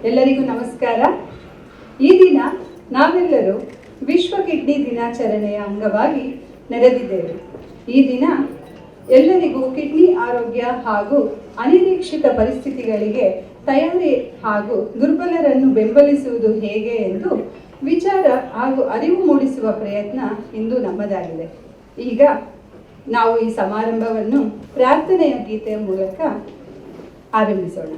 ಎಲ್ಲರಿಗೂ ನಮಸ್ಕಾರ. ಈ ದಿನ ನಾವೆಲ್ಲರೂ ವಿಶ್ವ ಕಿಡ್ನಿ ದಿನಾಚರಣೆಯ ಅಂಗವಾಗಿ ನೆರೆದಿದ್ದೇವೆ. ಈ ದಿನ ಎಲ್ಲರಿಗೂ ಕಿಡ್ನಿ ಆರೋಗ್ಯ ಹಾಗೂ ಅನಿರೀಕ್ಷಿತ ಪರಿಸ್ಥಿತಿಗಳಿಗೆ ತಯಾರಿ ಹಾಗೂ ದುರ್ಬಲರನ್ನು ಬೆಂಬಲಿಸುವುದು ಹೇಗೆ ಎಂದು ವಿಚಾರ ಹಾಗೂ ಅರಿವು ಮೂಡಿಸುವ ಪ್ರಯತ್ನ ಇಂದು ನಮ್ಮದಾಗಿದೆ. ಈಗ ನಾವು ಈ ಸಮಾರಂಭವನ್ನು ಪ್ರಾರ್ಥನೆಯ ಗೀತೆಯ ಮೂಲಕ ಆರಂಭಿಸೋಣ.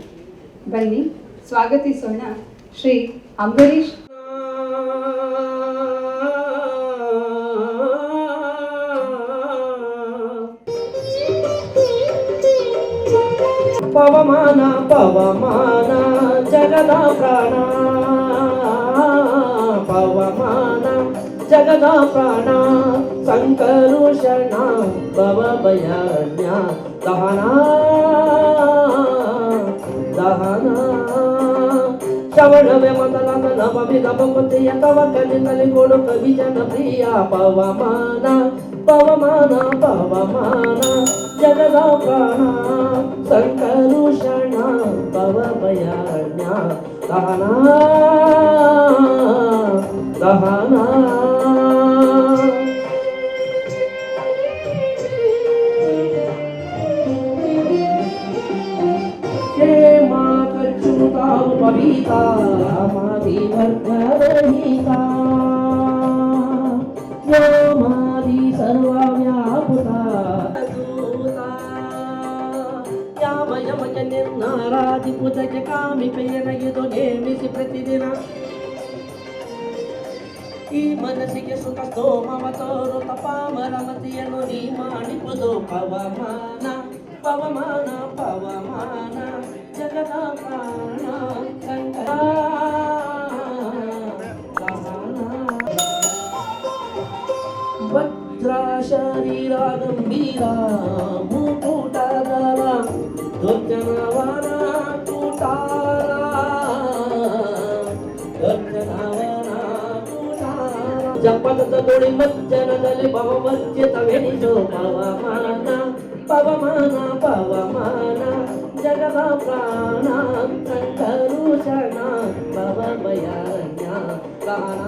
ಬನ್ನಿ ಸ್ವಾಗತಿಸೋಣ ಶ್ರೀ ಅಂಬರೀಶ್. ಪವಮಾನ ಪವಮಾನ ಜಗದ ಪ್ರಾಣ, ಪವಮಾನ ಜಗದ ಪ್ರಾಣ, ಸಂಕರುಷಣ ಭವ ಭಯಜ್ಞ ದಹನ ದಹನ ಶ್ರವಣವೇ ಮೊದಲಾದ ನವವಿಧ ಭಕ್ತಿಯ ತವ ಕಲಿತಲಿ ಕೊಡು ಕವಿ ಜನಪ್ರಿಯ. ಪವಮಾನ ಪವಮಾನ ಪವಮಾನ ಜಗದ ಪ್ರಾಣ, ಸಂಕರುಷಣ ಭವ ಭಯಜ್ಞ ದಹನ ದಹನ. पविता मादी वर्गरहिता, यो मादी सर्वव्यापुता दूता, यामयमक निर्नारादि पूजक कामि पेरगिदो ನೇಮಿಸಿ ಪ್ರತಿದಿನ ಈ ಮನಸ್ಸಿಗೆ ಸುಖ ಸ್ತೋಮವ ತೋರು ತಪಾಮರಮತಿಯನ್ನು ನೀ ಮಾಡಿಪುದು. ಪವಮಾನ ಪವಮಾನ ಪವಮಾನ ಜಗದ ಪ್ರಾಣ ಸಂಕರ ವಜ್ರ ಶರೀರ ಗಂಭೀರ ಮುಕುಟದರ ದುರ್ಜನವನ ಕೂಟಾರ ಜಪದ ನುಡಿ ಮಜ್ಜನದಲ್ಲಿ ಭವಮರ್ಜಿತವೆನಿಸೋ ಪವಮಾನ ಪವಮಾನ ಪವಮಾನ ಜಗದ ಪ್ರಾಣ ಸಂಕರುಷಣ ಭವಭಯಾರಣ್ಯ ಪ್ರಾಣ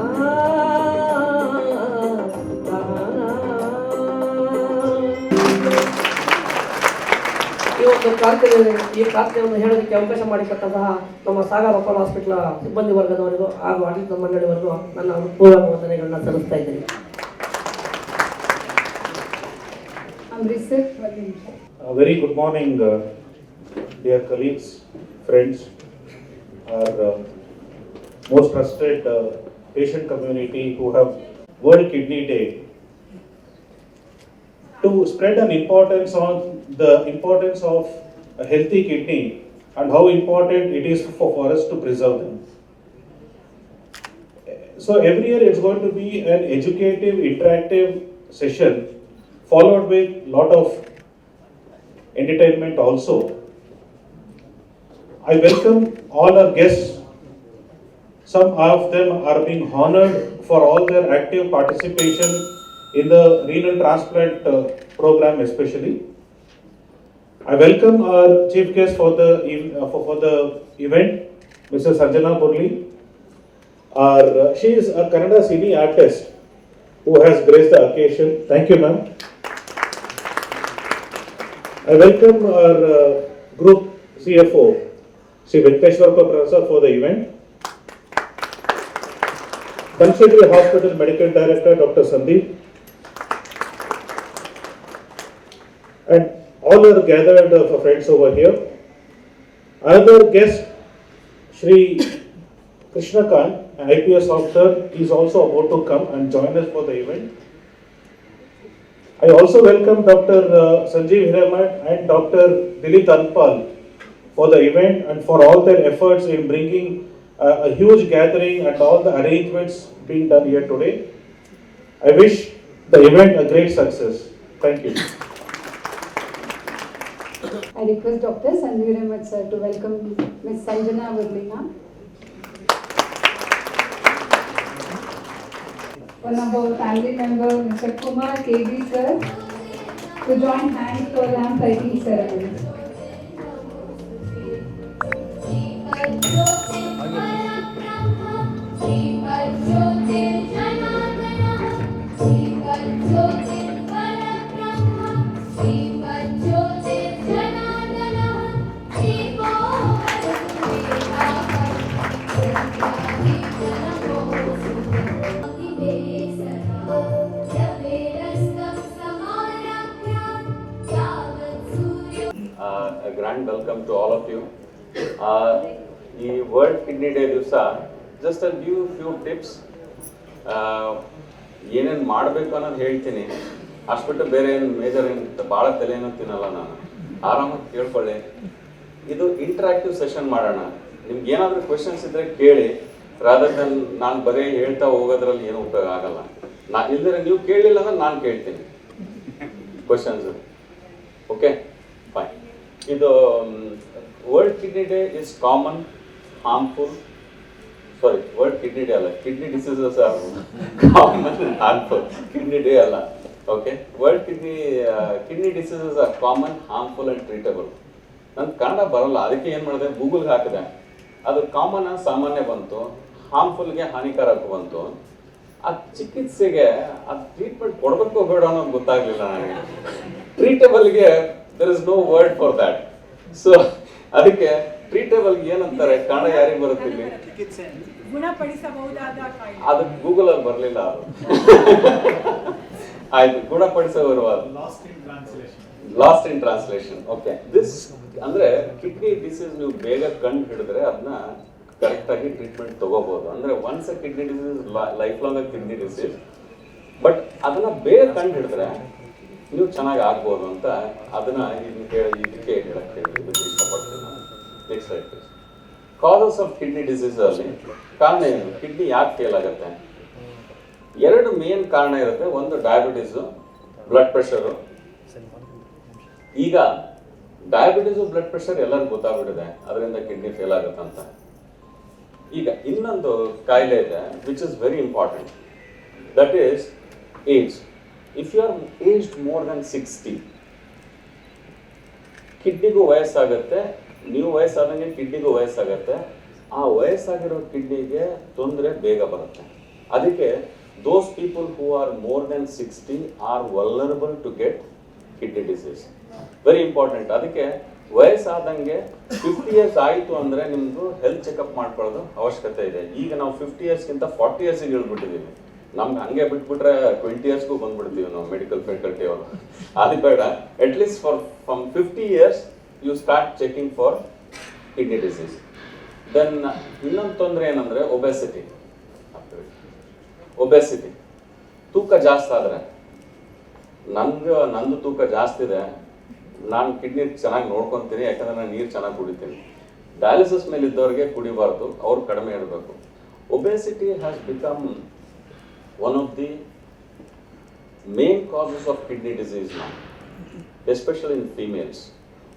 ಈ ಪ್ರಾರ್ಥನೆಯನ್ನು ಹೇಳೋದಕ್ಕೆ ಅವಕಾಶ ಮಾಡಿಕೊಟ್ಟಂತಹ ನಮ್ಮ ಸಾಗರ ಅಪೋಲೋ ಹಾಸ್ಪಿಟಲ್ ಸಿಬ್ಬಂದಿ ವರ್ಗದವರಿಗೂ ಹಾಗೂ ಆಡಳಿತ ಮಂಡಳಿವರೆಗೂ ನನ್ನ ಪೂರ್ವ ವಂದನೆಗಳನ್ನ ಸಲ್ಲಿಸ್ತಾ ಇದ್ದೀನಿ. Very good morning, dear colleagues, friends, our most trusted patient community who have World Kidney Day to spread an importance on the importance of a healthy kidney and how important it is for us to preserve them. So every year it's going to be an educative, interactive session followed with lot of entertainment also. I welcome all our guests. Some of them are being honored for all their active participation in the renal transplant program especially. I welcome our chief guest for the event, Mrs. Sanjana Burli. She is a Kannada cine artist who has graced the occasion. Thank you, ma'am. I welcome our group CFO, Sri Venkateshwar Prasad, for the event. Considering Hospital Medical Director, Dr. Sandeep. And all are gathered friends over here. Another guest, Shri Krishnakant, an IPS officer, is also about to come and join us for the event. I also welcome Dr. Sanjeev Hiramat and Dr. Dilip Danpal for the event and for all their efforts in bringing a huge gathering and all the arrangements being done here today. I wish the event a great success. Thank you. I request Dr. Sanjeev Hiramat sir to welcome Ms. Sanjana Burli. One of our family member, Mr. Kumar KD sir, to join hands for lamp lighting ceremony. A grand welcome to all of you. ಈ world kidney day ದಿವಸ just a few tips ಏನೇನು ಮಾಡಬೇಕು ಅನ್ನೋದು ಹೇಳ್ತೀನಿ. ಅಷ್ಟ್ಬಿಟ್ಟು ಬೇರೆ ಏನು major ಏನು ಭಾಳ ತಲೆನೂ ತಿನ್ನಲ್ಲ ನಾನು. ಆರಾಮಾಗಿ ಕೇಳ್ಕೊಳ್ಳಿ. ಇದು ಇಂಟ್ರಾಕ್ಟಿವ್ ಸೆಷನ್ ಮಾಡೋಣ. ನಿಮ್ಗೆ ಏನಾದರೂ ಕ್ವೆಶನ್ಸ್ ಇದ್ದರೆ ಕೇಳಿ. ರಾದರ್ ದನ್ ನಾನು ಬರೀ ಹೇಳ್ತಾ ಹೋಗೋದ್ರಲ್ಲಿ ಏನು ಉಪಯೋಗ ಆಗಲ್ಲ. ಇಲ್ದರೆ ನೀವು ಕೇಳಲಿಲ್ಲ ಅಂದ್ರೆ ನಾನು ಕೇಳ್ತೀನಿ ಕ್ವೆಶನ್ಸು. Okay fine. ಇದು world kidney day is common harmful world kidney day ಅಲ್ಲ, kidney diseases are common harmful, kidney day ಅಲ್ಲ. Okay, world kidney diseases are common harmful and treatable. ನನ್ನ ಕನ್ನಡ ಬರಲ್ಲ, ಅದಕ್ಕೆ ಏನು ಮಾಡಿದೆ, ಗೂಗಲ್ಗೆ ಹಾಕಿದೆ. ಅದು ಕಾಮನ್ ಸಾಮಾನ್ಯ ಬಂತು, ಹಾರ್ಮ್ಫುಲ್ಗೆ ಹಾನಿಕಾರಕ ಬಂತು. ಆ ಚಿಕಿತ್ಸೆಗೆ ಅದು ಟ್ರೀಟ್ಮೆಂಟ್ ಕೊಡಬೇಕು ಬೇಡ ಅನ್ನೋದು ಗೊತ್ತಾಗಲಿಲ್ಲ ನನಗೆ. ಟ್ರೀಟಬಲ್ಗೆ there is no word for that. So ಅದಕ್ಕೆ ಟ್ರೀಟಬಲ್ಗೆ ಏನಂತಾರೆ ಕನ್ನಡ ಯಾರಿಗೆ ಬರುತ್ತೆ ಇಲ್ಲಿ? ಅದು ಗೂಗಲ್ ಅಲ್ಲಿ ಬರಲಿಲ್ಲ. ಅದು ಆಯ್ತು, ಗುಣಪಡಿಸೋರು last in translation. Okay, this ಅಂದ್ರೆ ಕಿಡ್ನಿ ಡಿಸೀಸ್ ನೀವು ಬೇಗ ಕಂಡು ಹಿಡಿದ್ರೆ ಅದನ್ನ ಕರೆಕ್ಟ್ ಆಗಿ ಟ್ರೀಟ್ಮೆಂಟ್ ತಗೋಬಹುದು. ಅಂದ್ರೆ once a kidney disease life long kidney disease, but ಅದನ್ನ ಬೇಗ ಕಂಡು ಹಿಡಿದ್ರೆ ನೀವು ಚೆನ್ನಾಗಿ ಆಗ್ಬೋದು ಅಂತ ಅದನ್ನ ಇದಕ್ಕೆ ಹೇಳಕ್ಕೆ ಇಷ್ಟಪಡ್ತೀನಿ ನಾನು. Next slide please. Causes of kidney disease ಅಲ್ಲಿ ಕಾರಣ ಏನು? ಕಿಡ್ನಿ ಯಾಕೆ ಫೇಲ್ ಆಗುತ್ತೆ? ಎರಡು ಮೇನ್ ಕಾರಣ ಇರುತ್ತೆ. ಒಂದು ಡಯಾಬಿಟೀಸು, ಬ್ಲಡ್ ಪ್ರೆಷರು. ಈಗ ಡಯಾಬಿಟೀಸು, ಬ್ಲಡ್ ಪ್ರೆಷರ್ ಎಲ್ಲರಿಗೂ ಗೊತ್ತಾಗ್ಬಿಟ್ಟಿದೆ ಅದರಿಂದ ಕಿಡ್ನಿ ಫೇಲ್ ಆಗುತ್ತೆ ಅಂತ. ಈಗ ಇನ್ನೊಂದು ಕಾಯಿಲೆ ಇದೆ which is very important. That is age. If you are aged more than 60, ಕಿಡ್ನಿಗೂ ವಯಸ್ಸಾಗುತ್ತೆ, ನೀವು ವಯಸ್ಸಾದಂಗೆ ಕಿಡ್ನಿಗೂ ವಯಸ್ಸಾಗುತ್ತೆ. ಆ ವಯಸ್ಸಾಗಿರೋ ಕಿಡ್ನಿಗೆ ತೊಂದರೆ ಬೇಗ ಬರುತ್ತೆ. ಅದಕ್ಕೆ those people who are more than 60 are vulnerable to get kidney disease. Very important. ಅದಕ್ಕೆ ವಯಸ್ಸಾದಂಗೆ 50 ಇಯರ್ಸ್ ಆಯಿತು ಅಂದರೆ ನಿಮ್ಮದು ಹೆಲ್ತ್ ಚೆಕಪ್ ಮಾಡ್ಕೊಳ್ಳೋದು ಅವಶ್ಯಕತೆ ಇದೆ. ಈಗ ನಾವು 50 ಇಯರ್ಸ್ಗಿಂತ 40 ಇಯರ್ಸಿಗೆ ಇಳ್ಬಿಟ್ಟಿದ್ದೀವಿ. ನಮ್ಗೆ ಹಂಗೆ ಬಿಟ್ಬಿಟ್ರೆ 20 ಇಯರ್ಸ್ಗೂ ಬಂದ್ಬಿಡ್ತೀವಿ ನಾವು ಮೆಡಿಕಲ್ ಫ್ಯಾಕಲ್ಟಿ ಅವರು. ಅದು ಬೇಡ. At least from 50 years you start checking for kidney disease. Then ಇನ್ನೊಂದು ತೊಂದರೆ ಏನಂದರೆ ಒಬೆಸಿಟಿ. ತೂಕ ಜಾಸ್ತಿ ಆದರೆ, ನಂದು ತೂಕ ಜಾಸ್ತಿ ಇದೆ, ನಾನು ಕಿಡ್ನಿ ಚೆನ್ನಾಗಿ ನೋಡ್ಕೊತೀನಿ, ಯಾಕಂದರೆ ನಾನು ನೀರು ಚೆನ್ನಾಗಿ ಕುಡಿತೀನಿ. ಡಯಾಲಿಸಿಸ್ ಮೇಲೆ ಇದ್ದವ್ರಿಗೆ ಕುಡಿಬಾರ್ದು, ಅವ್ರು ಕಡಿಮೆ ಇರಬೇಕು. Obesity has become one of the main causes of kidney disease now, especially in females.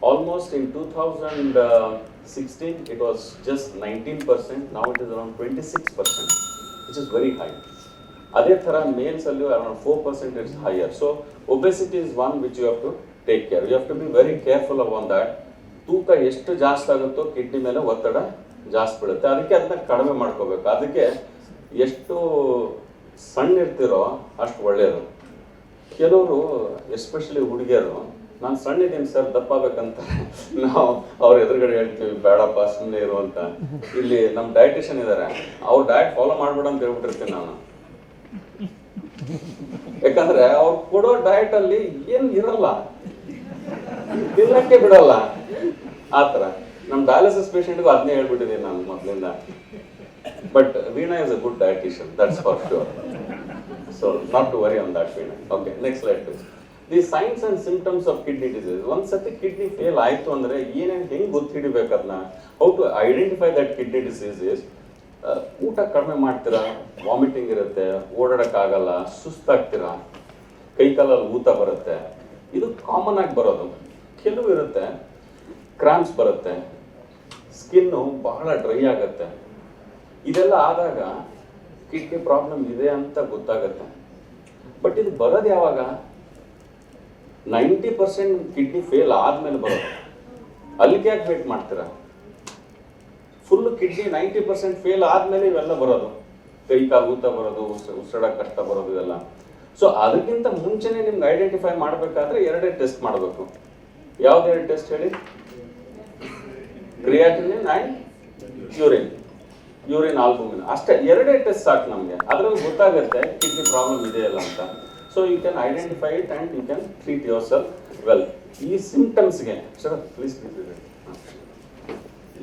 Almost in 2016 it was just 19%, now it is around 26%, which is very high. Adhe thara males allu around 4% is higher. So obesity is one which you have to take care. You have to be very careful about that. ತೂಕ ಎಷ್ಟು ಜಾಸ್ತಿ ಆಗುತ್ತೋ kidney ಮೇಲೆ ಒತ್ತಡ ಜಾಸ್ತಿ ಬೀಳುತ್ತೆ. ಅದಕ್ಕೆ ಅದನ್ನ ಕಡಿಮೆ ಮಾಡ್ಕೋಬೇಕು. ಅದಕ್ಕೆ ಎಷ್ಟು ಸಣ್ಣ ಇರ್ತಿರೋ ಅಷ್ಟು ಒಳ್ಳೆಯದು. ಕೆಲವರು ಎಸ್ಪೆಷಲಿ ಹುಡುಗಿಯರು, ನಾನು ಸಣ್ಣ ಇದ್ದೀನಿ ಸರ್, ದಪ್ಪ ಆಗ್ಬೇಕಂತ ನಾವು ಅವ್ರ ಎದುರುಗಡೆ ಹೇಳ್ತೀವಿ, ಬೇಡಪ್ಪ ಸುಮ್ಮನೆ ಇರು ಅಂತ. ಇಲ್ಲಿ ನಮ್ಮ ಡಯಟಿಷಿಯನ್ ಇದ್ದಾರೆ, ಅವ್ರ ಡಯಟ್ ಫಾಲೋ ಮಾಡ್ಬೇಡ ಅಂತ ಹೇಳ್ಬಿಟ್ಟಿರ್ತೀನಿ ನಾನು. ಯಾಕಂದ್ರೆ ಅವ್ರು ಕೊಡೋ ಡಯಟ್ ಅಲ್ಲಿ ಏನು ಇರಲ್ಲ, ತಿನ್ನಕ್ಕೆ ಬಿಡಲ್ಲ. ಆ ಥರ ನಮ್ಮ ಡಯಾಲಿಸಿಸ್ ಪೇಷಂಟ್ಗೂ ಅದನ್ನೇ ಹೇಳ್ಬಿಟ್ಟಿದ್ದೀನಿ ನಾನು ಮೊದಲಿಂದ. But Veena is a good dietitian, that's for sure. So not to worry on that, Veena. Okay, next slide please. The signs and symptoms of kidney disease. Once sati kidney fail ಆಯಿತು ಅಂದರೆ ಏನೇನು ಹೆಂಗೆ ಗೊತ್ತು ಹಿಡಿಬೇಕು ಅದನ್ನ, how to identify that kidney disease is, ಊಟ ಕಡಿಮೆ ಮಾಡ್ತೀರಾ, ವಾಮಿಟಿಂಗ್ ಇರುತ್ತೆ, ಓಡಾಡೋಕ್ಕಾಗಲ್ಲ, ಸುಸ್ತಾಗ್ತೀರಾ, ಕೈಕಾಲಲ್ಲಿ ಊತ ಬರುತ್ತೆ. ಇದು ಕಾಮನ್ ಆಗಿ ಬರೋದು. ಕೆಲವು ಇರುತ್ತೆ ಕ್ರಾಂಪ್ಸ್ ಬರುತ್ತೆ, ಸ್ಕಿನ್ನು ಬಹಳ ಡ್ರೈ ಆಗುತ್ತೆ. ಇದೆಲ್ಲ ಆದಾಗ ಕಿಡ್ನಿ ಪ್ರಾಬ್ಲಮ್ ಇದೆ ಅಂತ ಗೊತ್ತಾಗುತ್ತೆ. ಬಟ್ ಇದು ಬರೋದು ಯಾವಾಗ? 90% ಕಿಡ್ನಿ ಫೇಲ್ ಆದ್ಮೇಲೆ ಬರೋದು. ಅಲ್ಲಿಗೆ ಯಾಕೆ ವೇಟ್ ಮಾಡ್ತೀರಾ? ಫುಲ್ ಕಿಡ್ನಿ 90% ಫೇಲ್ ಆದ್ಮೇಲೆ ಇವೆಲ್ಲ ಬರೋದು, ಕೈ ಕಾಲು ಊತ ಬರೋದು, ಉಸಿರಾಡಕ್ಕೆ ಕಷ್ಟ ಬರೋದು ಇವೆಲ್ಲ. ಸೊ ಅದಕ್ಕಿಂತ ಮುಂಚೆನೆ ನಿಮ್ಗೆ ಐಡೆಂಟಿಫೈ ಮಾಡಬೇಕಾದ್ರೆ ಎರಡೇ ಟೆಸ್ಟ್ ಮಾಡಬೇಕು. ಯಾವ್ದು ಟೆಸ್ಟ್ ಹೇಳಿ? Creatinine and urine albumin. ಅಷ್ಟೇ, ಎರಡೇ ಟೆಸ್ಟ್ ಸಾಕು ನಮಗೆ. ಅದರಲ್ಲಿ ಗೊತ್ತಾಗುತ್ತೆ ಕಿಡ್ನಿ ಪ್ರಾಬ್ಲಮ್ ಇದೆಯಲ್ಲ ಅಂತ. So you can identify it and you can treat yourself well. ಈ ಸಿಂಪ್ಟಮ್ಸ್ಗೆ ಪ್ಲೀಸ್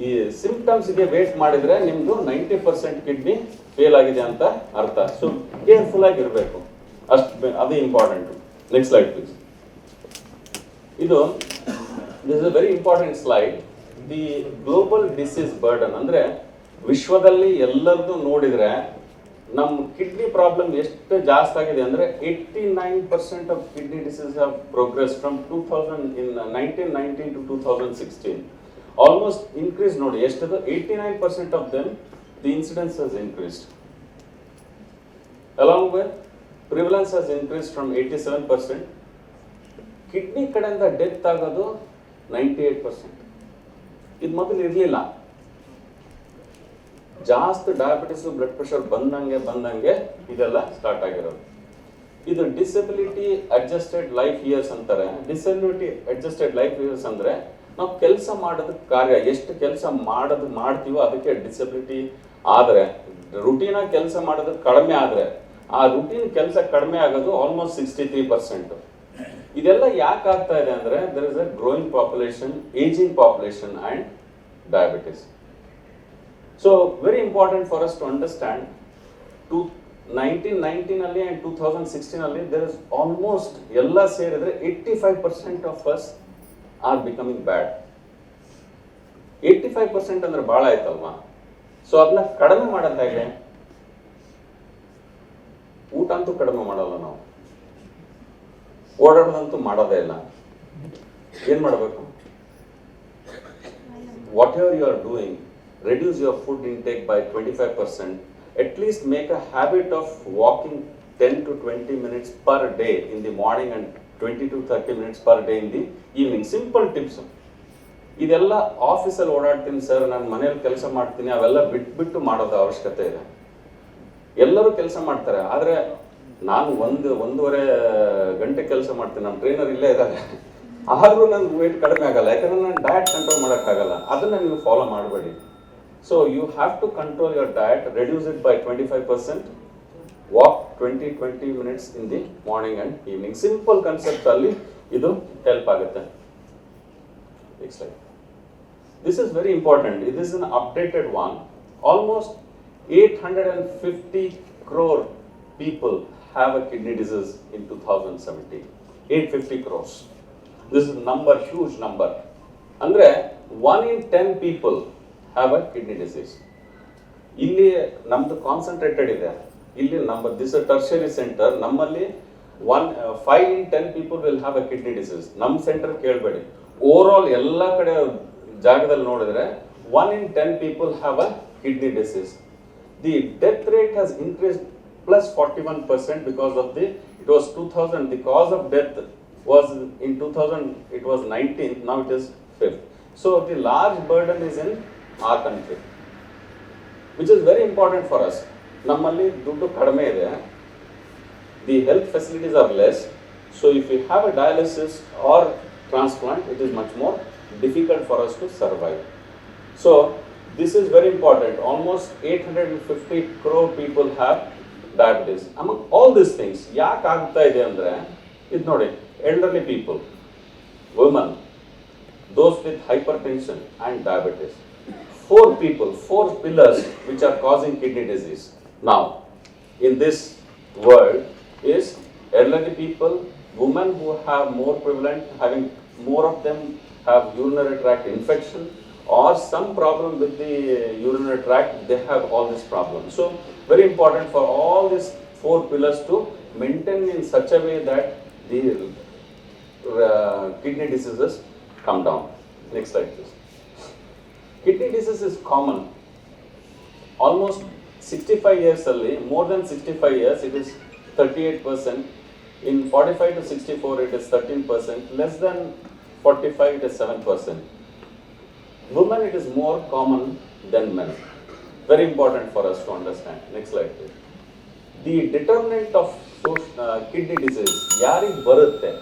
ಈ ಸಿಂಪ್ಟಮ್ಸ್ಗೆ ವೇಟ್ ಮಾಡಿದರೆ ನಿಮ್ಮದು 90% ಕಿಡ್ನಿ ಫೇಲ್ ಆಗಿದೆ ಅಂತ ಅರ್ಥ. ಸೊ ಕೇರ್ಫುಲ್ ಆಗಿರಬೇಕು, ಅಷ್ಟು ಅದು important. Next slide please. This is a very important slide. The global disease burden ಅಂದರೆ ವಿಶ್ವದಲ್ಲಿ ಎಲ್ಲರದ್ದು ನೋಡಿದರೆ ನಮ್ಮ ಕಿಡ್ನಿ ಪ್ರಾಬ್ಲಮ್ ಎಷ್ಟು ಜಾಸ್ತಿ ಆಗಿದೆ ಅಂದರೆ 89% of kidney disease have progress from 1919 to 2016. Almost increase ನೋಡಿ ಎಷ್ಟದು, 89% of them the incidence has increased. Along with prevalence has increased from 87%. Kidney ಕಡೆಯಿಂದ ಡೆತ್ ಆಗೋದು 98%. ಇದು ಮೊದಲು ಇರಲಿಲ್ಲ. ಜಾಸ್ತಿ ಡಯಾಬಿಟಿಸು, ಬ್ಲಡ್ ಪ್ರೆಷರ್ ಬಂದಂಗೆ ಇದೆಲ್ಲ ಸ್ಟಾರ್ಟ್ ಆಗಿರೋದು. ಇದು ಡಿಸಬಿಲಿಟಿ ಅಡ್ಜಸ್ಟೆಡ್ ಲೈಫ್ ಇಯರ್ಸ್ ಅಂತಾರೆ. ಡಿಸಬಿಲಿಟಿ ಅಡ್ಜಸ್ಟೆಡ್ ಲೈಫ್ ಇಯರ್ಸ್ ಅಂದರೆ ನಾವು ಕೆಲಸ ಮಾಡೋದು ಕಾರ್ಯ ಎಷ್ಟು ಕೆಲಸ ಮಾಡ್ತೀವೋ ಅದಕ್ಕೆ ಡಿಸಬಿಲಿಟಿ. ಆದರೆ ರುಟೀನಾಗಿ ಕೆಲಸ ಮಾಡೋದು ಕಡಿಮೆ ಆದರೆ ಆ ರುಟೀನ್ ಕೆಲಸ ಕಡಿಮೆ ಆಗೋದು ಆಲ್ಮೋಸ್ಟ್ 63%. ಇದೆಲ್ಲ ಯಾಕೆ ಆಗ್ತಾ ಇದೆ ಅಂದರೆ there is a growing population, ageing population and diabetes. So very important for us to understand. 1919 and 2016 there is almost ಎಲ್ಲ ಸೇರಿದ್ರೆ 85% of us are becoming bad. 85% ಅಂದ್ರೆ ಬಹಳ ಆಯ್ತಲ್ವಾ? ಸೊ ಅದನ್ನ ಕಡಿಮೆ ಮಾಡೋದು ಹೇಗೆ? ಊಟ ಅಂತೂ ಕಡಿಮೆ ಮಾಡಲ್ಲ ನಾವು, ಓಡಾಡೋದಂತೂ ಮಾಡೋದೇ ಇಲ್ಲ. ಏನ್ ಮಾಡಬೇಕು? Whatever you are doing, reduce your food intake by 25%. At least make a habit of walking 10 to 20 minutes per day in the morning and 20 to 30 minutes per day in the evening. Simple tips. ಇದೆಲ್ಲ ಆಫೀಸಲ್ಲಿ ಓಡಾಡ್ತೀನಿ sir, ನಾನು ಮನೇಲಿ ಕೆಲಸ ಮಾಡ್ತೀನಿ, ಅವೆಲ್ಲ ಬಿಟ್ಬಿಟ್ಟು ಮಾಡೋದು ಅವಶ್ಯಕತೆ ಇದೆ. ಎಲ್ಲರೂ ಕೆಲಸ ಮಾಡ್ತಾರೆ, ಆದರೆ ನಾನು ಒಂದೂವರೆ ಗಂಟೆ ಕೆಲಸ ಮಾಡ್ತೀನಿ, ನಮ್ಮ ಟ್ರೈನರ್ ಇಲ್ಲೇ ಇದ್ದಾರೆ, ಆದರೂ ನನ್ನ ವೇಟ್ ಕಡಿಮೆ ಆಗಲ್ಲ, ಯಾಕಂದ್ರೆ ನಾನು ಡಯಟ್ ಕಂಟ್ರೋಲ್ ಮಾಡೋಕ್ಕಾಗಲ್ಲ. ಅದನ್ನು ನೀವು ಫಾಲೋ ಮಾಡಬೇಡಿ. So you have to control your diet, reduce it by 25%, walk 20 minutes in the morning and evening. Simple concept ಅಲ್ಲಿ ಇದು ಹೆಲ್ಪ್ ಆಗುತ್ತೆ. Next slide. This is very important. This is an updated one. Almost 850 crore people have a kidney disease in 2017. 850 crores. This is a number, huge number. Andre 1 in 10 people have a kidney disease. ಇಲ್ಲಿ ನಮ್ದು concentrated ಇದೆ. ಇಲ್ಲಿ number, this is a tertiary center. ನಮ್ಮಲ್ಲಿ 5 in 10 people will have a kidney disease. ನಮ್ಮ centre ಕೇಳಬೇಡಿ. Overall ಎಲ್ಲ ಕಡೆ ಜಾಗದಲ್ಲಿ ನೋಡಿದ್ರೆ 1 in 10 people have a kidney disease. The death rate has increased plus 41% because of it was 2000, the cause of death was in 2000, it was 19th, now it is 5th. So the large burden is in our country, which is very important for us. Nammalli ದುಡ್ಡು ಕಡಿಮೆ ಇದೆ, the health facilities are less, so if we have a dialysis or transplant, it is much more difficult for us to survive. So this is very important. Almost 850 crore people have diabetes. Among all these things, ಯಾಕೆ ಆಗ್ತಾ ಇದೆ ಅಂದ್ರೆ ಇದು ನೋಡಿ, elderly people, women, those with hypertension and diabetes. 4 pillars which are causing kidney disease now in this world is elderly people, women who have more prevalent, having more of them have urinary tract infection or some problem with the urinary tract, they have all these problems. So very important for all these 4 pillars to maintain in such a way that the kidney diseases come down. Next slide please. Kidney disease is common. Almost 65 years only, more than 65 years it is 38%. In 45 to 64 it is 13%. Less than 45 it is 7%. Women it is more common than men. Very important for us to understand. Next slide please. The determinant of kidney disease ಯಾರಿಗೆ ಬರುತ್ತೆ,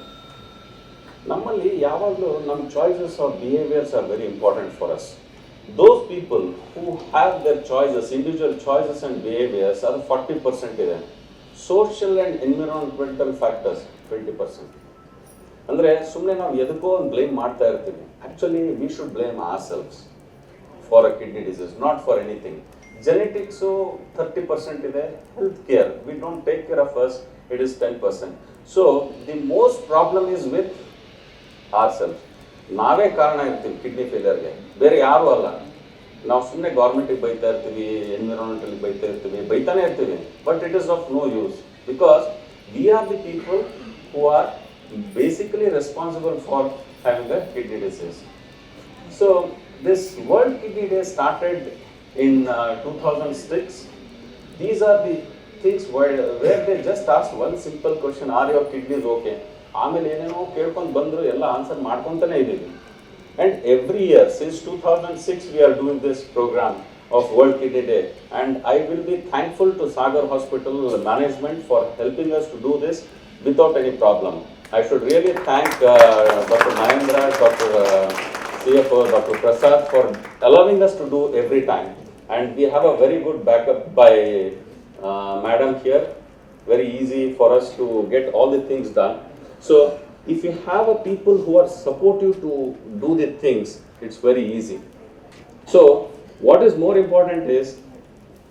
ನಮ್ಮಲ್ಲಿ ಯಾವಾಗಲೂ ನಮ್ಮ choices are behaviours are very important for us. Those people who have their choices, individual choices and behaviors are 40% ಇದೆ. Social and environmental factors 20%. ಅಂದರೆ ಸುಮ್ಮನೆ ನಾವು ಎದಕ್ಕೋ ಒಂದು ಬ್ಲೇಮ್ ಮಾಡ್ತಾ ಇರ್ತೀವಿ. Actually we should blame ourselves for a kidney disease, not for anything. Genetics 30% ಇದೆ, health care we don't take care of us, it is 10%. So the most problem is with ourself. ನಾವೇ ಕಾರಣ ಇರ್ತೀವಿ kidney ಫೇಲಿಯರ್ಗೆ, ಬೇರೆ ಯಾರೂ ಅಲ್ಲ. ನಾವು ಸುಮ್ಮನೆ ಗೌರ್ಮೆಂಟಿಗೆ ಬೈತಾ ಇರ್ತೀವಿ, ಎನ್ವಿರಾನ್ಮೆಂಟಲ್ಲಿ ಬೈತಾನೆ ಇರ್ತೀವಿ, but it is of no use because we are the people who are basically responsible for having a kidney disease. So this World Kidney Day started in 2006. These are the things where they just asked one simple question, are your kidneys okay? ಆಮೇಲೆ ಏನೇನೋ ಕೇಳ್ಕೊಂಡು ಬಂದರು, ಎಲ್ಲ answer ಮಾಡ್ಕೊತಾನೆ ಇದ್ದೀವಿ. And every year since 2006 we are doing this program of World Kidney Day, and I will be thankful to Sagar Hospital management for helping us to do this without any problem. I should really thank Dr. Mahendra, Dr. CFO, Dr. Prasad for allowing us to do every time. And we have a very good backup by Madam here. Very easy for us to get all the things done. So if you have a people who are supportive to do the things, it's very easy. So what is more important is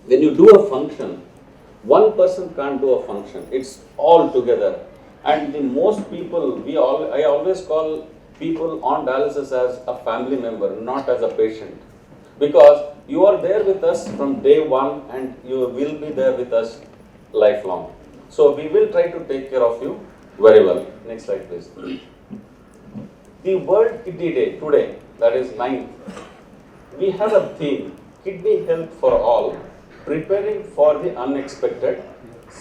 when you do a function, one person can't do a function. It's all together. And the most people, I always call people on dialysis as a family member, not as a patient. Because you are there with us from day one and you will be there with us lifelong. So we will try to take care of you very well. Next slide please. The World Kidney Day today, that is 9th, we have a theme, Kidney Health for All, preparing for the unexpected,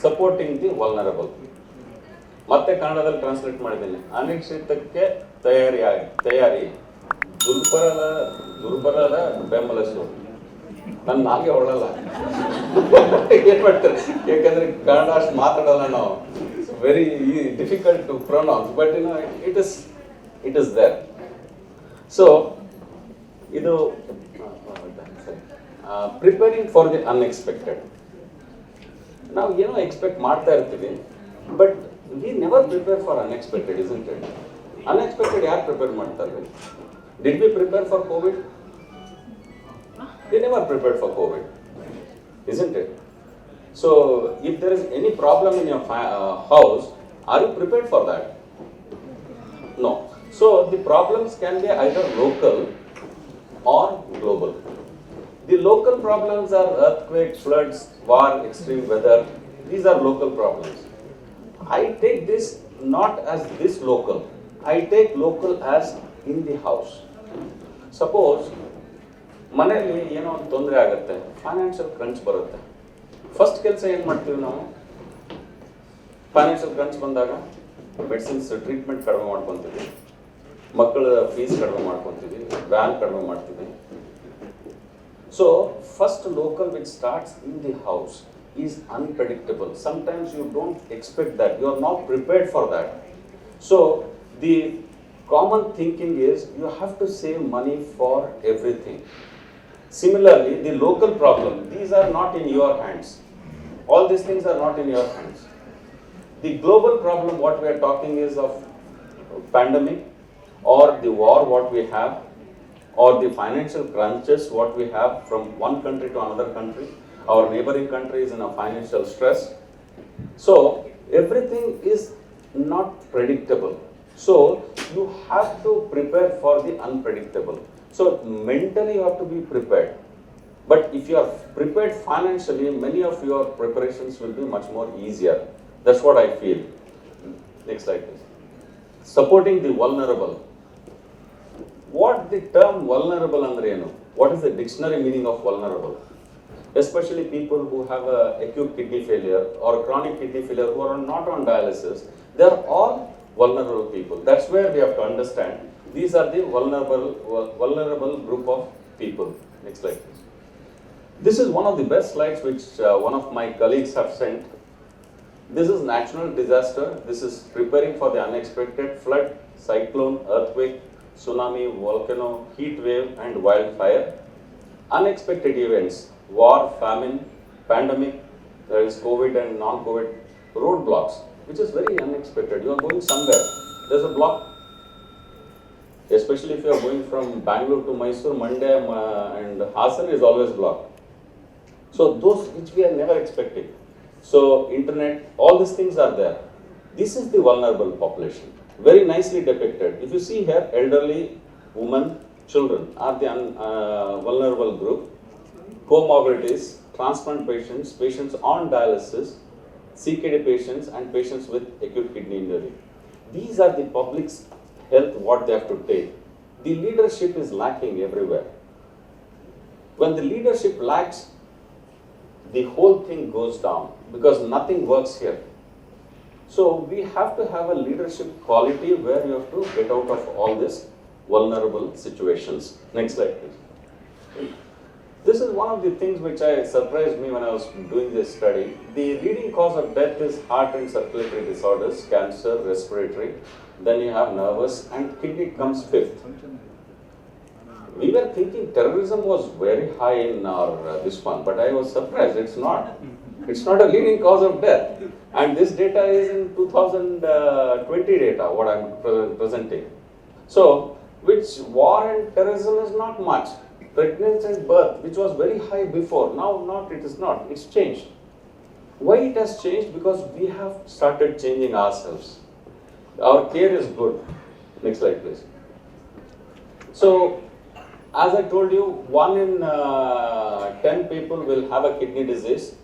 supporting the vulnerable. ಮತ್ತೆ ಕನ್ನಡದಲ್ಲಿ translate ಮಾಡಿದ್ದೀನಿ. ಅನಿಶ್ಚಿತಕ್ಕೆ ತಯಾರಿ ದುರ್ಬಲರ ಬೆಂಬಲಿಸು. ನನ್ನ ನಾಲ್ಗೆ ಹೊಳ್ಳಲ್ಲ. ಏನ್ ಮಾಡ್ತಾರೆ, ಯಾಕಂದ್ರೆ ಕನ್ನಡ ಅಷ್ಟು ಮಾತಾಡಲ್ಲ ನಾವು. Very difficult to pronounce, but it is there. So ಇದು ಪ್ರಿಪೇರಿಂಗ್ ಫಾರ್ ದಿ ಅನ್ಎಕ್ಸ್ಪೆಕ್ಟೆಡ್. ನಾವು ಏನೋ ಎಕ್ಸ್ಪೆಕ್ಟ್ ಮಾಡ್ತಾ ಇರ್ತೀವಿ, but we never prepare for unexpected, isn't it? Unexpected ಯಾರು ಪ್ರಿಪೇರ್ ಮಾಡ್ತಾರೆ? Did we prepare for Covid? We never prepared for COVID, isn't it? So, if there is any problem in your house, are you prepared for that? No. So, the problems can be either local or global. The local problems are earthquakes, floods, war, extreme weather. These are local problems. I take this not as this local. I take local as in the house. Suppose ಮನೆಯಲ್ಲಿ ಏನೋ ಒಂದು ತೊಂದರೆ ಆಗುತ್ತೆ, financial crunch ಬರುತ್ತೆ. First ಕೆಲಸ ಏನು ಮಾಡ್ತೀವಿ ನಾವು? ಫೈನಾನ್ಷಿಯಲ್ ಕ್ರಂಚ್ ಬಂದಾಗ ಮೆಡಿಸಿನ್ಸ್ ಟ್ರೀಟ್ಮೆಂಟ್ ಕಡಿಮೆ ಮಾಡ್ಕೊತೀವಿ, ಮಕ್ಕಳ ಫೀಸ್ ಕಡಿಮೆ ಮಾಡ್ಕೊತೀವಿ, ವ್ಯಾನ್ ಕಡಿಮೆ ಮಾಡ್ತೀವಿ. So first local which starts in the house is unpredictable. Sometimes you don't expect that, you are not prepared for that. So the common thinking is you have to save money for everything. Similarly, the local problem, these are not in your hands. All these things are not in your hands. The global problem, what we are talking is of pandemic or the war what we have, or the financial crunches what we have from one country to another country. Our neighboring country is in a financial stress. So everything is not predictable. So you have to prepare for the unpredictable. So mentally you have to be prepared. But if you are prepared financially, many of your preparations will be much more easier. That's what I feel. Next slide please. Supporting the vulnerable. What the term vulnerable andre enu? What is the dictionary meaning of vulnerable? Especially people who have a acute kidney failure or chronic kidney failure who are not on dialysis, they are all vulnerable people. That's where we have to understand these are the vulnerable group of people. Next slide please. This is one of the best slides which one of my colleagues have sent. This is natural disaster. This is preparing for the unexpected: flood, cyclone, earthquake, tsunami, volcano, heat wave and wildfire. Unexpected events: war, famine, pandemic, there is COVID and non-COVID, roadblocks, which is very unexpected. You are going somewhere, there's a block. Especially if you are going from Bangalore to Mysore, Monday and Hassan is always blocked. So those which we are never expecting. So internet, all these things are there. This is the vulnerable population, very nicely depicted. If you see here, elderly, women, children are the vulnerable group. Comorbidities, transplant patients, patients on dialysis, CKD patients and patients with acute kidney injury. These are the public's health what they have to take. The leadership is lacking everywhere. When the leadership lacks, the whole thing goes down because nothing works here. So we have to have a leadership quality where you have to get out of all these vulnerable situations. Next slide please. This is one of the things which surprised me when I was doing this study. The leading cause of death is heart and circulatory disorders, cancer, respiratory. Then you have nervous, and kidney comes fifth. We were thinking terrorism was very high in our this one, but I was surprised. It's not. It's not a leading cause of death. And this data is in 2020 data, what I'm presenting. So, which war and terrorism is not much. Pregnancy and birth, which was very high before, now it is not, it's changed. Why it has changed? Because we have started changing ourselves. Our care is good. Next slide please. So, as I told you, 1 in 10 people will have a kidney disease.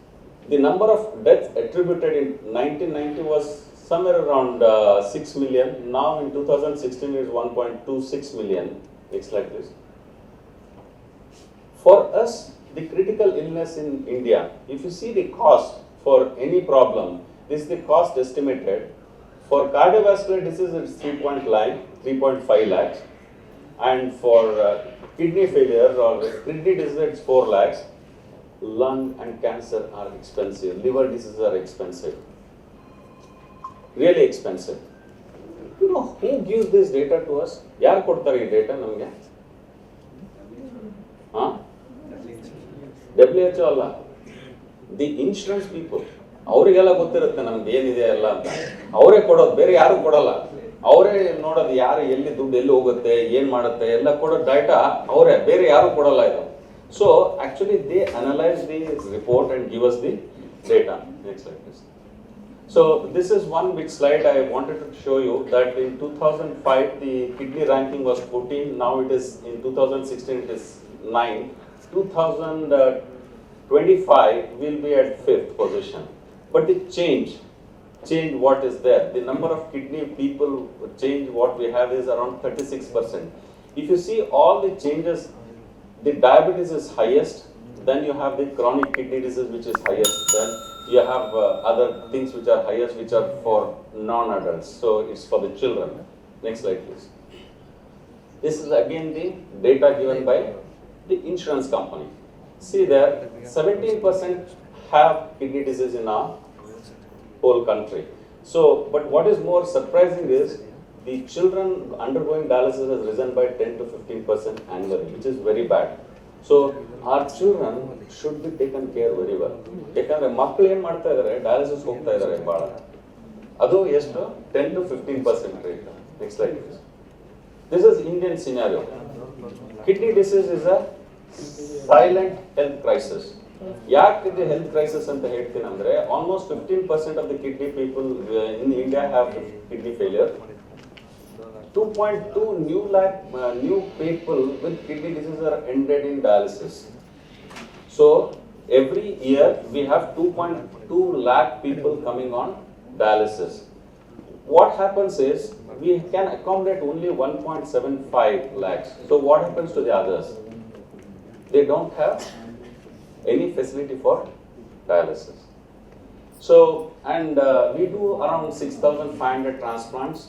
The number of deaths attributed in 1990 was somewhere around 6 million. Now in 2016 it is 1.26 million. Next slide please. For us, the critical illness in India, if you see the cost, for any problem. This is the cost estimated. For cardiovascular disease, it's 3.5 lakhs. And for kidney failure or kidney disease, it's 4 lakhs. Lung and cancer are expensive. Liver diseases are expensive. Really expensive. You know, who gives this data to us? ಯಾರು ಕೊಡ್ತಾರೆ ಈ data ನಮಗೆ? WHO ಅಲ್ಲ, the insurance people. ಅವರಿಗೆಲ್ಲ ಗೊತ್ತಿರುತ್ತೆ ನಮ್ಗೆ ಏನಿದೆ ಎಲ್ಲ ಅಂತ. ಅವರೇ ಕೊಡೋದು, ಬೇರೆ ಯಾರು ಕೊಡಲ್ಲ. ಅವರೇ ನೋಡೋದು ಯಾರು ಎಲ್ಲಿ ದುಡ್ಡು ಎಲ್ಲಿ ಹೋಗುತ್ತೆ, ಏನ್ ಮಾಡುತ್ತೆ ಎಲ್ಲ ಕೊಡೋ ಡೇಟಾ ಅವರೇ, ಬೇರೆ ಯಾರು ಕೊಡಲ್ಲ ಇದು. So actually they analyze the report and give us the data. Next slide please. So this is one big slide I wanted to show you that in 2005 the kidney ranking was 14, now it is in 2016 it is 9. 2025 will be at 5th position. But the change what is there. The number of kidney people change what we have is around 36%. If you see all the changes, the diabetes is highest, then you have the chronic kidney disease which is highest, then you have other things which are highest which are for non-adults, so it's for the children. Next slide please. This is again the data given by the insurance company. See there, 17% have kidney disease in our whole country. So, but what is more surprising is the children undergoing dialysis has risen by 10 to 15% annually, which is very bad. So our children should be taken care very well. ಯಾಕಂದ್ರೆ ಮಕ್ಕಳು ಏನ್ ಮಾಡ್ತಾ ಇದಾರೆ, dialysis ಹೋಗ್ತಾ ಇದಾರೆ ಬಹಳ. ಅದು ಎಷ್ಟು? 10 to 15% rate. Next slide please. This is Indian scenario. Kidney disease is a silent health crisis. ಯಾಕೆ ಇದು ಹೆಲ್ತ್ ಕ್ರೈಸಿಸ್ ಅಂತ ಹೇಳ್ತೀನಿ ಅಂದ್ರೆ, almost 15% of the kidney people in India have kidney failure. 2.2 new people with kidney disease are ended in dialysis. So every year we have 2.2 lakh people coming on dialysis. What happens is we can accommodate only 1.75 lakhs. So what happens to the others? They don't have any facility for dialysis. So, and we do around 6,500 transplants,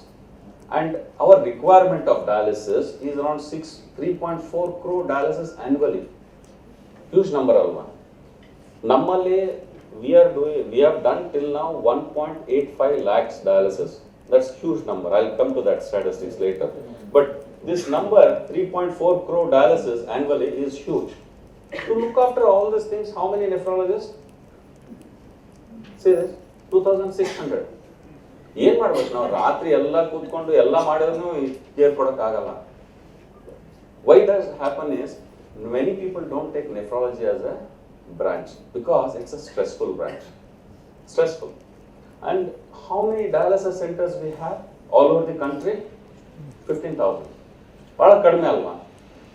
and our requirement of dialysis is around 3.4 crore dialysis annually. Huge number alva. Nammali we have done till now 1.85 lakhs dialysis. That's huge number. I'll come to that statistics later. But this number 3.4 crore dialysis annually is huge. To look after all these things, how many nephrologists? See this, 2,600. ಏನ್ ಮಾಡ್ಬೇಕು ನಾವು? ರಾತ್ರಿ ಎಲ್ಲ ಕೂತ್ಕೊಂಡು ಎಲ್ಲ ಮಾಡಿದ್ರು care ಕೊಡಕ್ ಆಗಲ್ಲ. Why does happen is many people don't take nephrology as a branch because it's a stressful branch. Stressful. And how many dialysis centers we have all over the country? 15,000. ಬಹಳ ಕಡಿಮೆ ಅಲ್ವಾ?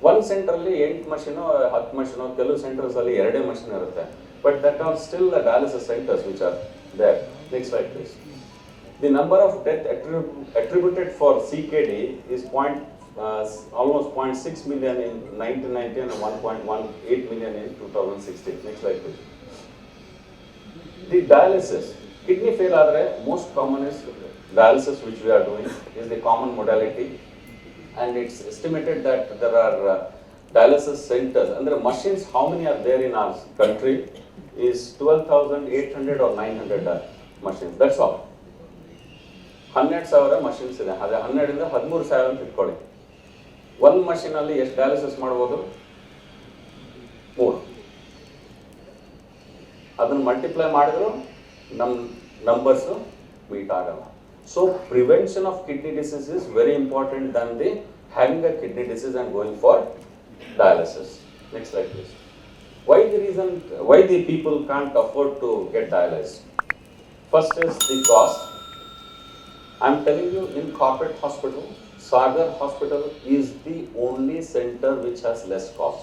ಒಂದು ಸೆಂಟರ್ ಅಲ್ಲಿ 8 machine 10 machine, ಕೆಲವು centres ಅಲ್ಲಿ 2 machine ಇರುತ್ತೆ. But that are still the dialysis centers which are there. Next slide please. The number of death attributed for CKD is almost 0.6 million in 1990 and 1.18 million in 2016. Next slide please. The dialysis, kidney fail adre most common is dialysis which we are doing is the common modality, and it's estimated that there are dialysis centers and the machines, how many are there in our country is 12,800 or 900 machines. That's all. 12,000 machines ಇದೆ. ಅದೇ 12 ಇಂದ 13,000 ಅಂತ ಇಟ್ಕೊಳ್ಳಿ. ಒಂದು machine ಅಲ್ಲಿ ಎಷ್ಟು dialysis ಮಾಡಬಹುದು? 3. ಅದನ್ನ ಮಲ್ಟಿಪ್ಲೈ ಮಾಡಿದ್ರು ನಮ್ಮ ನಂಬರ್ಸ್ ಮೀಟ್ ಆಗಲ್ಲ. So prevention of kidney disease is very important than the having a kidney disease and going for dialysis. Next slide please. Why the people can't afford to get dialyzed? First is the cost. I'm telling you, in corporate hospital, Sagar Hospital is the only center which has less cost,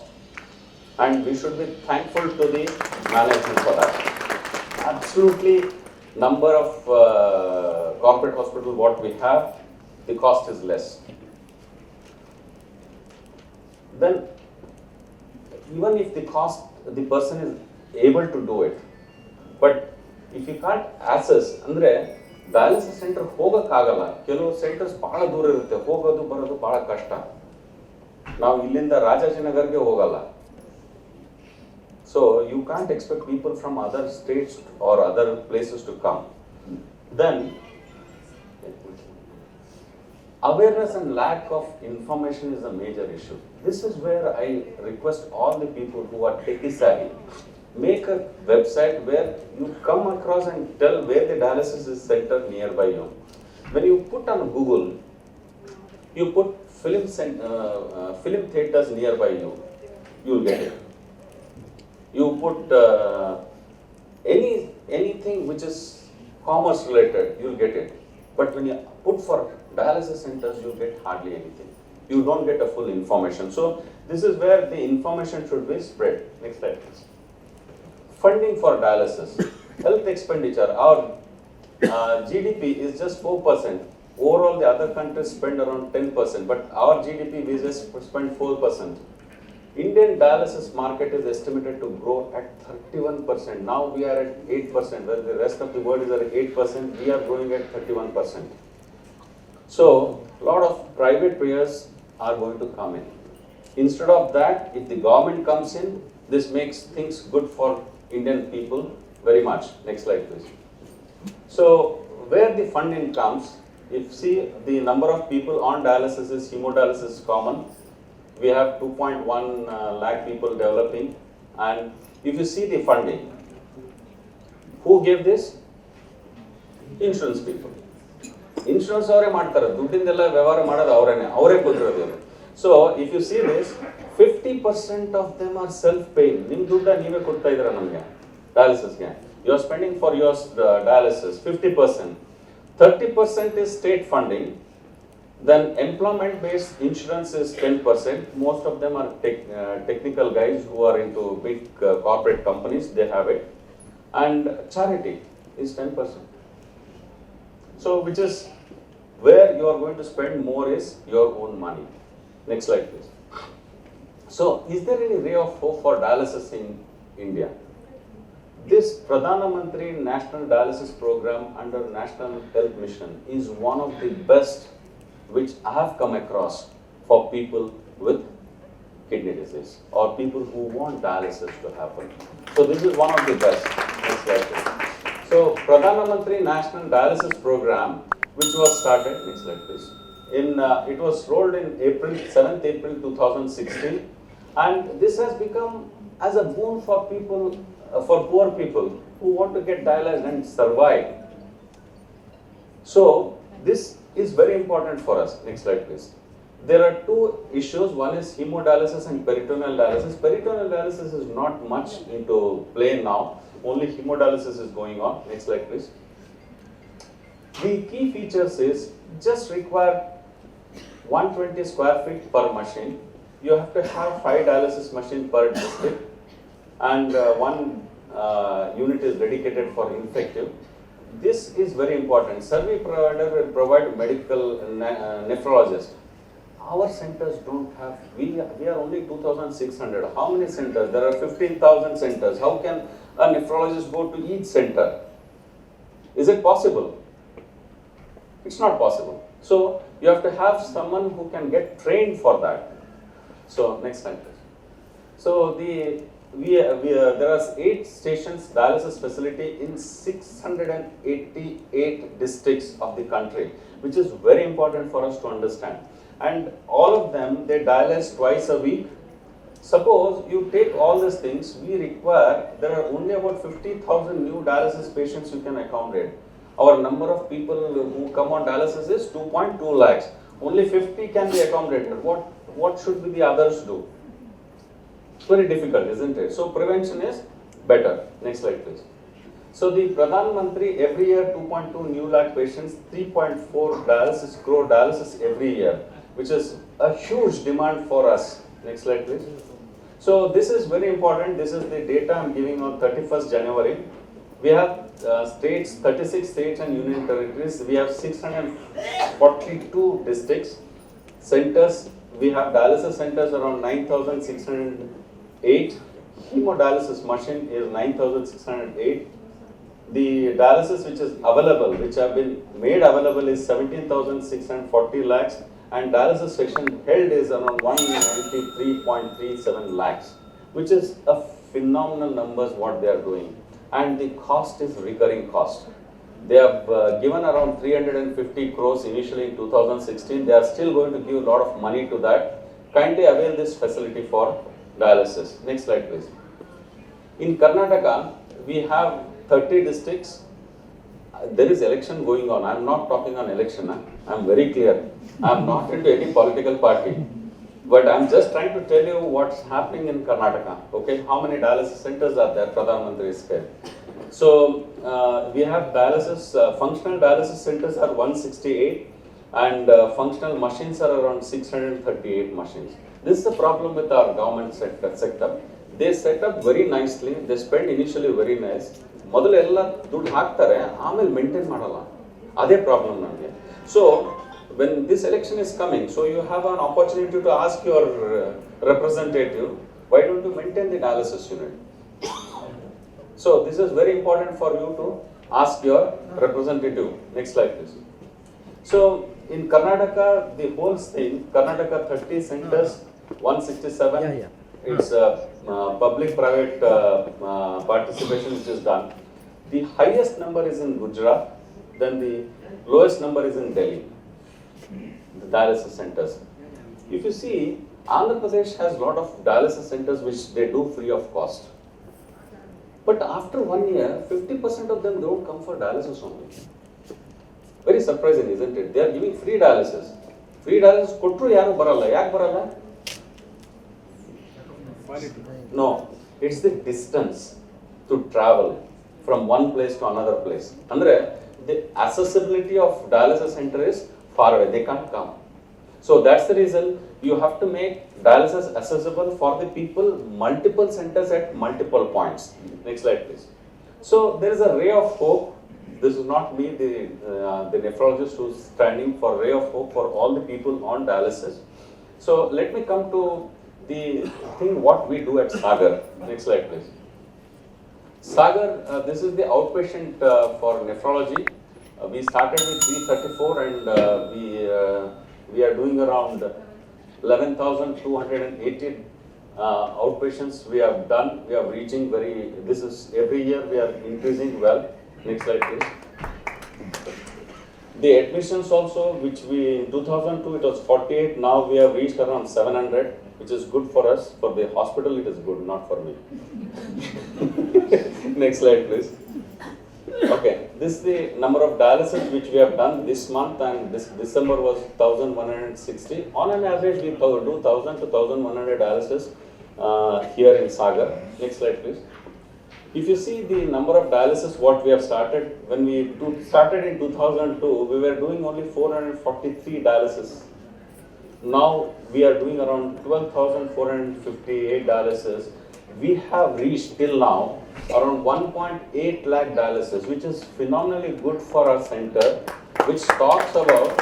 and we should be thankful to the management for that. Absolutely, number of corporate hospital what we have, the cost is less. Then even if the cost, the person is able to do it, but if you can't access ಅಂದರೆ dialysis centre ಹೋಗೋಕ್ಕಾಗಲ್ಲ. ಕೆಲವು centres ಭಾಳ ದೂರ ಇರುತ್ತೆ, ಹೋಗೋದು ಬರೋದು ಭಾಳ ಕಷ್ಟ. ನಾವು ಇಲ್ಲಿಂದ ರಾಜಾಜಿನಗರ್ಗೆ ಹೋಗಲ್ಲ. So you can't expect people from other states or other places to come. Then awareness and lack of information is a major issue. This is where I request all the people who are techie savvy, make a website where you come across and tell where the dialysis is center nearby you. When you put on Google, you put film theaters nearby you, you'll get it. You put anything which is commerce related, you'll get it. But when you put for dialysis centers, you get hardly anything. You don't get a full information. So this is where the information should be spread. Next slide, please. Funding for dialysis, health expenditure. Our GDP is just 4%. Overall, the other countries spend around 10%, but our GDP we just spend 4%. Indian dialysis market is estimated to grow at 31%. Now we are at 8%, where the rest of the world is at 8%, we are growing at 31%. So, a lot of private players are going to come in. Instead of that, if the government comes in, this makes things good for Indian people very much. Next slide, please. So, where the funding comes, if see the number of people on dialysis is hemodialysis is common. We have 2.1 lakh people developing, and if you see the funding, who gave this? Insurance people. Insurance ಅವರೇ ಮಾಡ್ತಾರೆ, ದುಡ್ಡಿಂದೆಲ್ಲ ವ್ಯವಹಾರ ಮಾಡೋದು ಅವರೇ ಕೊಟ್ಟಿರೋದು. So if you see this, 50% of them are self-paying. ನಿಮ್ಮ ದುಡ್ಡ ನೀವೇ ಕೊಡ್ತಾ ಇದ್ದೀರಾ ನಮಗೆ ಡಯಾಲಿಸಿಸ್ಗೆ. You are spending for your dialysis 50%. 30% is state funding. Then employment-based insurance is 10%. Most of them are technical guys who are into big corporate companies. They have it, and charity is 10%. So, which is where you are going to spend more is your own money. Next slide, please. So, is there any ray of hope for dialysis in India? This Pradhana Mantri National Dialysis Program under National Health Mission is one of the best which I have come across for people with kidney disease or people who want dialysis to happen. So this is one of the best. Next slide, please. So Pradhana Mantri National Dialysis Program, which was started, next slide please, it was rolled in 7th April 2016, and this has become as a boon for people, for poor people who want to get dialyzed and survive. So this is very important for us. Next slide, please. There are two issues. One is hemodialysis and peritoneal dialysis. Peritoneal dialysis is not much into play now. Only hemodialysis is going on. Next slide, please. The key features is just require 120 square feet per machine. You have to have 5 dialysis machines per district, and one unit is dedicated for infective. This is very important. Survey provider will provide medical nephrologist. Our centers don't have, we are only 2,600. How many centers? There are 15,000 centers. How can a nephrologist go to each center? Is it possible? It's not possible. So you have to have someone who can get trained for that. So next slide, please. So there are 8 stations dialysis facility in 688 districts of the country, which is very important for us to understand. And all of them, they dialyze twice a week. Suppose you take all these things, there are only about 50,000 new dialysis patients you can accommodate. Our number of people who come on dialysis is 2.2 lakhs. Only 50 can be accommodated. What should be the others do? It's very difficult, isn't it? So prevention is better. Next slide, please. So the Pradhan Mantri, every year 2.2 new lakh patients, 3.4 crore dialysis every year, which is a huge demand for us. Next slide, please. So this is very important. This is the data I'm giving on 31st January. We have states, 36 states and union territories. We have 642 districts. Centers, we have dialysis centers around 9,608. Hemodialysis machine is 9,608. The dialysis which is available, which have been made available is 17,640 lakhs, and dialysis section held is around 193.37 lakhs, which is a phenomenal numbers what they are doing. And the cost is recurring cost. They have given around 350 crores initially in 2016. They are still going to give a lot of money to that. Kindly avail this facility for dialysis. Next slide, please. In Karnataka, we have 30 districts. There is election going on. I am not talking on election. I am very clear. I am not into any political party. But I am just trying to tell you what's happening in Karnataka. Okay, how many dialysis centers are there? Pradhan Mantri scale. So we have dialysis, functional dialysis centers are 168, and functional machines are around 638 machines. This is the problem with our government sector. They set up very nicely. They spend initially very nice. ಮೊದಲು ಎಲ್ಲ ದುಡ್ಡು ಹಾಕ್ತಾರೆ, ಆಮೇಲೆ maintain ಮಾಡಲ್ಲ. ಅದೇ problem ನನಗೆ. So when this election is coming, so you have an opportunity to ask your representative, why don't you maintain the dialysis unit? So this is very important for you to ask your representative. Next slide, please. So in Karnataka, the whole thing, Karnataka 30 centers, 167. It's public-private participation which is done. The highest number is in Gujarat, then the lowest number is in Delhi, the dialysis centers. If you see, Andhra Pradesh has a lot of dialysis centers which they do free of cost. But after 1 year, 50% of them don't come for dialysis only. Very surprising, isn't it? They are giving free dialysis. Free dialysis, kotru yaru baralla. Yak baralla? No, it's the distance to travel from one place to another place. Andre, the accessibility of dialysis center is far away. They can't come. So that's the reason you have to make dialysis accessible for the people, multiple centers at multiple points. Next slide, please. So there is a ray of hope. This is not me, the nephrologist who's standing for ray of hope for all the people on dialysis. So let me come to the thing what we do at Sagar. Next slide, please. Sagar, this is the outpatient for nephrology. We started with 334 and we are doing around 11,280 outpatients we have done. We are reaching this is every year we are increasing well. Next slide, please. The admissions also, which we in 2002 it was 48, now we have reached around 700, which is good for us. For the hospital it is good, not for me. Next slide, please. Okay, this is the number of dialysis which we have done this month, and this December was 1,160. On an average, we do 1,000 to 1,100 dialysis here in Sagar. Next slide, please. If you see the number of dialysis what we have started, when we started in 2002, we were doing only 443 dialysis. Now we are doing around 12,458 dialysis. We have reached till now around 1.8 lakh dialysis, which is phenomenally good for our center, which talks about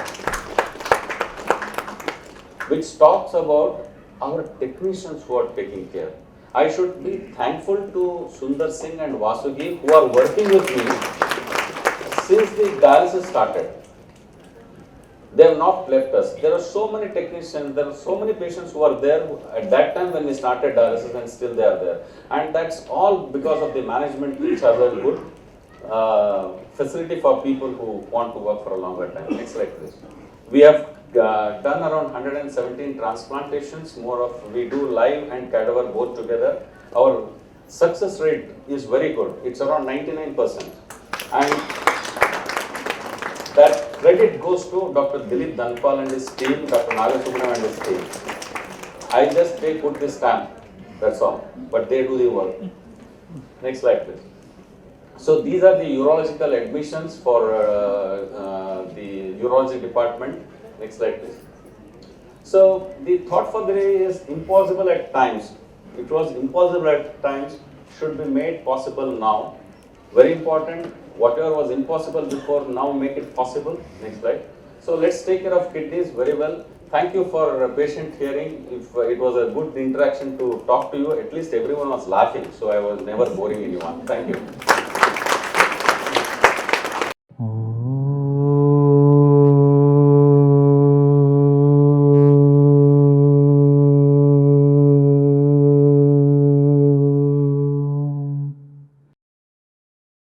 our technicians who are taking care. I should be thankful to Sundar Singh and Vasugi who are working with me since the dialysis started. They have not left us. There are so many technicians, there are so many patients who are there at that time when we started dialysis, and still they are there. And that's all because of the management which has a good facility for people who want to work for a longer time. Next slide, please. We have done around 117 transplantations. We do live and cadaver both together. Our success rate is very good. It's around 99%. And that credit goes to Dr. Dilip Dhanpal and his team, Dr. Nagasubramanian and his team. They put this stamp, that's all. But they do the work. Next slide, please. So these are the urological admissions for the urology department. Next slide, please. So the thought for the day is impossible at times. It was impossible at times, should be made possible now. Very important, whatever was impossible before, now make it possible. Next slide. So let's take care of kidneys very well. Thank you for patient hearing. If it was a good interaction to talk to you, at least everyone was laughing, so I was never boring anyone. Thank you.